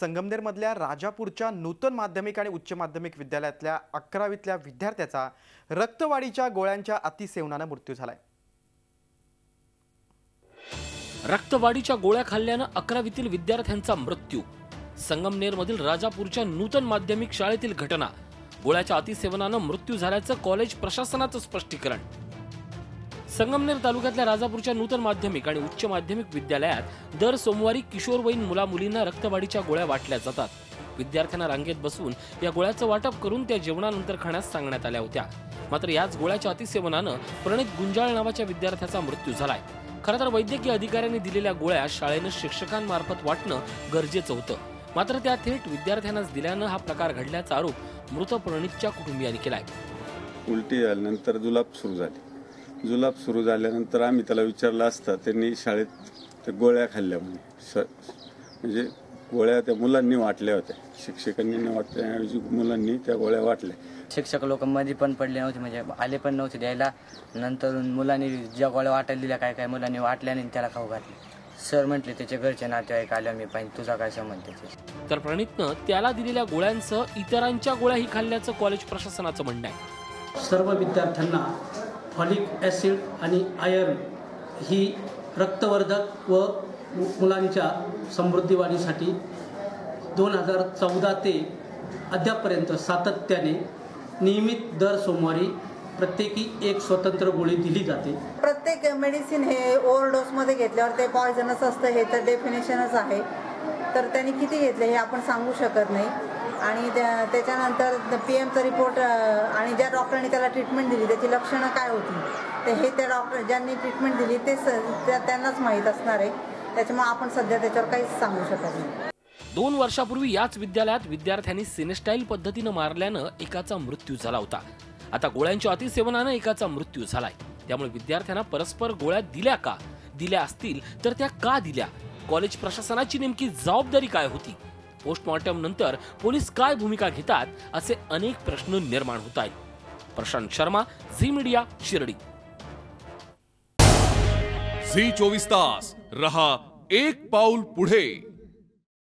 संगमनेरमधल्या राजापूरच्या नूतन माध्यमिक आणि उच्च माध्यमिक विद्यालयातल्या 11वीतल्या विद्यार्थ्याचा रक्तवाढीच्या गोळ्यांच्या अतिसेवनाने मृत्यू झालाय। रक्तवाढीच्या गोळ्या खाल्ल्याने 11वीतील विद्यार्थ्यांचा मृत्यू। संगमनेरमधील राजापूरच्या नूतन माध्यमिक शाळेतील घटना। गोळ्याच्या अतिसेवनाने मृत्यू झाल्याचं कॉलेज प्रशासनाचं स्पष्टीकरण। संगमनेर तालुक्यातल्या राजापूरच्या नूतन माध्यमिक आणि उच्च माध्यमिक विद्यालयात दर सोमवारी किशोरवयीन मुला-मुलींना रक्तवाढीच्या गोळ्या वाटल्या जातात। विद्यार्थ्यांना रांगेत बसून या गोळ्याचं वाटप करून त्या जेवणानंतर खाण्यास सांगण्यात आल्या होत्या। मात्र याच गोळ्याच्या अतिसेवनाने प्रणित गुंजाळ नावाच्या विद्यार्थ्याचा मृत्यू झालाय। खरं तर वैद्यकीय अधिकाऱ्यांनी दिलेल्या गोळ्या शाळेनं शिक्षकांमार्फत वाटणं गरजेचं होतं, मात्र त्या थेट विद्यार्थ्यांनाच दिल्यानं हा प्रकार घडल्याचा आरोप मृत प्रणितच्या कुटुंबियांनी केलाय। उलटी झाल्यानंतर जुलाब सुरू झाल्यानंतर आम्ही त्याला विचारलं असता त्यांनी शाळेत त्या गोळ्या खाल्ल्या म्हणजे गोळ्या त्या मुलांनी वाटल्या होत्या। शिक्षकांनी न वाटल्याऐवजी मुलांनी त्या गोळ्या वाटल्या। शिक्षक लोक मध्ये पण पडले नव्हते, म्हणजे आले पण नव्हते द्यायला। नंतर मुलांनी ज्या गोळ्या वाटायला दिल्या काय मुलांनी वाटल्या आणि त्याला खाऊ घातले। सर म्हटले त्याचे घरचे नातेवाईक आले, मी पाहिजे तुझा काय संबंध त्याचे। तर प्रणितनं त्याला दिलेल्या गोळ्यांसह इतरांच्या गोळ्याही खाल्ल्याचं कॉलेज प्रशासनाचं म्हणणं आहे। सर्व विद्यार्थ्यांना फॉलिक ॲसिड आणि आयर्न ही रक्तवर्धक व मुलांच्या समृद्धी वाढीसाठी 2014 ते अद्यापपर्यंत सातत्याने नियमित दर सोमवारी प्रत्येकी एक स्वतंत्र गोळी दिली जाते। प्रत्येक मेडिसिन हे ओव्हरडोस मध्ये घेतल्यावर ते पॉयझनस असतं हे तर डेफिनेशनच आहे। तर त्यांनी किती घेतले हे आपण सांगू शकत नाही। आणि त्याच्यानंतर PM चा रिपोर्ट आणि ज्या डॉक्टरांनी त्याला ट्रीटमेंट दिली त्याची लक्षणं काय होती ते हे त्या डॉक्टर ज्यांनी ट्रीटमेंट दिली ते त्यांनाच माहीत असणार आहे। त्याच्यामुळे आपण सध्या त्याच्यावर काहीच सांगू शकत नाही। 2 वर्षापूर्वी याच विद्यालयात विद्यार्थ्यांनी सिनेस्टाईल पद्धतीने मारल्यानं एकाचा मृत्यू झाला होता। आता गोळ्यांच्या अतिसेवनाने एकाचा मृत्यू झालाय। त्यामुळे विद्यार्थ्यांना परस्पर गोळ्या दिल्या का, दिल्या असतील तर त्या का दिल्या, कॉलेज प्रशासनाची नेमकी जबाबदारी काय होती, पोस्टमॉर्टम नंतर पोलीस काय भूमिका घेतात असे अनेक प्रश्न निर्माण होत आहेत। प्रशांत शर्मा, झी मीडिया, शिर्डी। झी 24 तास रहा एक पाऊल पुढे।